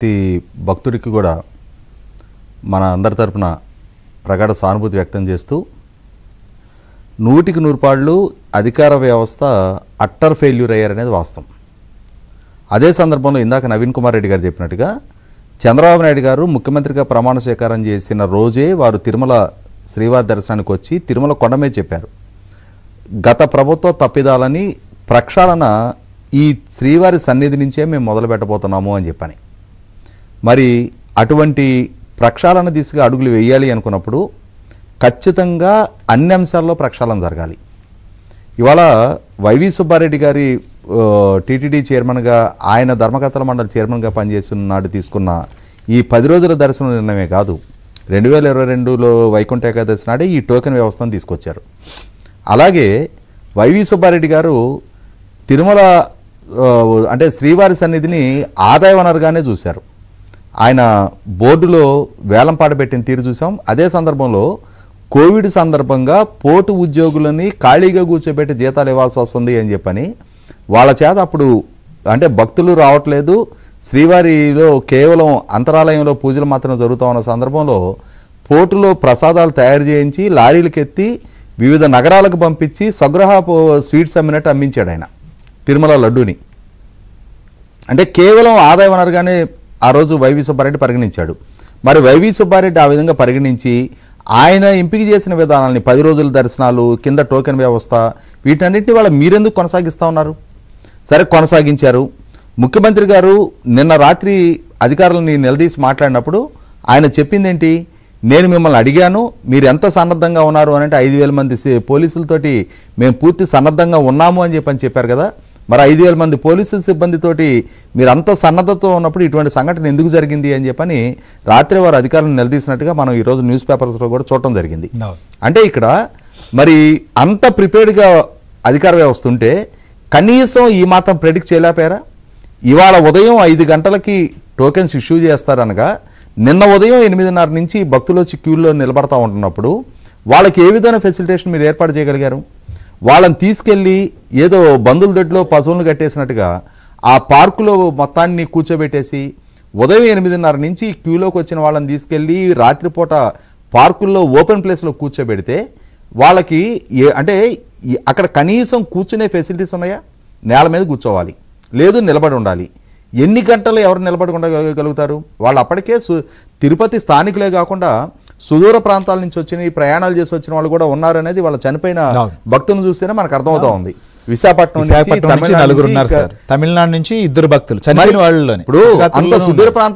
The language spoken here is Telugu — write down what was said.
ప్రతి భక్తుడికి కూడా మన అందరి తరపున ప్రగాఢ సానుభూతి వ్యక్తం చేస్తూ 100కి 100 పాళ్ళు అధికార వ్యవస్థ అట్టర్ ఫెయిల్యూర్ అయ్యారనేది వాస్తవం. అదే సందర్భంలో ఇందాక నవీన్ కుమార్ రెడ్డి గారు చెప్పినట్టుగా చంద్రబాబు నాయుడు గారు ముఖ్యమంత్రిగా ప్రమాణ స్వీకారం చేసిన రోజే వారు తిరుమల శ్రీవారి దర్శనానికి వచ్చి తిరుమల కొండమే చెప్పారు, గత ప్రభుత్వ తప్పిదాలని ప్రక్షాళన ఈ శ్రీవారి సన్నిధి నుంచే మేము మొదలు పెట్టబోతున్నాము అని చెప్పని. మరి అటువంటి ప్రక్షాళన దిశగా అడుగులు వేయాలి అనుకున్నప్పుడు ఖచ్చితంగా అన్ని అంశాల్లో ప్రక్షాళన జరగాలి. ఇవాళ వైవి సుబ్బారెడ్డి గారి టీటీడీ చైర్మన్గా ఆయన ధర్మకర్తల మండలి చైర్మన్గా పనిచేస్తున్నాడు తీసుకున్న ఈ 10 రోజుల దర్శన నిర్ణయమే కాదు, 2022లో వైకుంఠ ఏకాదశి నాడే ఈ టోకెన్ వ్యవస్థను తీసుకొచ్చారు. అలాగే వైవి సుబ్బారెడ్డి గారు తిరుమల అంటే శ్రీవారి సన్నిధిని ఆదాయ వనరుగానే చూశారు. ఆయన బోర్డులో వేలంపాట పెట్టిన తీరు చూసాం. అదే సందర్భంలో కోవిడ్ సందర్భంగా పోర్టు ఉద్యోగులని ఖాళీగా కూర్చోబెట్టి జీతాలు ఇవ్వాల్సి వస్తుంది అని చెప్పని వాళ్ళ చేత అప్పుడు అంటే భక్తులు రావట్లేదు, శ్రీవారిలో కేవలం అంతరాలయంలో పూజలు మాత్రమే జరుగుతూ ఉన్న సందర్భంలో పోర్టులో ప్రసాదాలు తయారు చేయించి లారీలకు ఎత్తి వివిధ నగరాలకు పంపించి స్వగృహ స్వీట్స్ అమ్మినట్టు అమ్మించాడు ఆయన తిరుమల లడ్డూని. అంటే కేవలం ఆదాయ వనరుగానే ఆ రోజు వైవి సుబ్బారెడ్డి పరిగణించాడు. మరి వైవి సుబ్బారెడ్డి ఆ విధంగా పరిగణించి ఆయన ఎంపిక చేసిన విధానాన్ని 10 రోజుల దర్శనాలు కింద టోకెన్ వ్యవస్థ వీటన్నిటిని వాళ్ళ మీరెందుకు కొనసాగిస్తూ ఉన్నారు? సరే కొనసాగించారు. ముఖ్యమంత్రి గారు నిన్న రాత్రి అధికారులని నిలదీసి మాట్లాడినప్పుడు ఆయన చెప్పింది ఏంటి, నేను మిమ్మల్ని అడిగాను మీరు ఎంత సన్నద్ధంగా ఉన్నారు అని అంటే 5,000 మంది పోలీసులతోటి మేము పూర్తి సన్నద్ధంగా ఉన్నాము అని చెప్పారు కదా. మరి 5,000 మంది పోలీసుల సిబ్బందితోటి మీరు అంత సన్నద్ధతో ఉన్నప్పుడు ఇటువంటి సంఘటన ఎందుకు జరిగింది అని చెప్పని రాత్రి వారు అధికారులను నిలదీసినట్టుగా మనం ఈరోజు న్యూస్ పేపర్స్లో కూడా చూడటం జరిగింది. అంటే ఇక్కడ మరి అంత ప్రిపేర్డ్గా అధికార వ్యవస్థ ఉంటే కనీసం ఈ మాత్రం ప్రెడిక్ట్ చేయలేకపోయారా? ఇవాళ ఉదయం 5 గంటలకి టోకెన్స్ ఇష్యూ చేస్తారనగా నిన్న ఉదయం 8:30 నుంచి భక్తులు వచ్చి క్యూల్లో నిలబడతా ఉంటున్నప్పుడు వాళ్ళకి ఏ విధమైన ఫెసిలిటేషన్ మీరు ఏర్పాటు చేయగలిగారు? వాళ్ళని తీసుకెళ్ళి ఏదో బంధువుల దొడ్లో పశువులను కట్టేసినట్టుగా ఆ పార్కులో మొత్తాన్ని కూర్చోబెట్టేసి ఉదయం 8:30 నుంచి క్యూలోకి వచ్చిన వాళ్ళని తీసుకెళ్ళి రాత్రిపూట పార్కుల్లో ఓపెన్ ప్లేస్లో కూర్చోబెడితే వాళ్ళకి అంటే అక్కడ కనీసం కూర్చునే ఫెసిలిటీస్ ఉన్నాయా? నేల మీద కూర్చోవాలి, లేదు నిలబడి ఉండాలి. ఎన్ని గంటలు ఎవరు నిలబడి ఉండగలుగుతారు? వాళ్ళు అప్పటికే తిరుపతి స్థానికులే కాకుండా సుదూర ప్రాంతాల నుంచి వచ్చిన ప్రయాణాలు చేసి వచ్చిన వాళ్ళు కూడా ఉన్నారు అనేది వాళ్ళ చనిపోయిన భక్తులను చూస్తేనే మనకు అర్థమవుతా ఉంది. విశాఖపట్నం నుంచి తమిళనాడు నుంచి 2 భక్తులు చనిపోయిన వాళ్ళలోనే. ఇప్పుడు అంత సుదూర ప్రాంతాల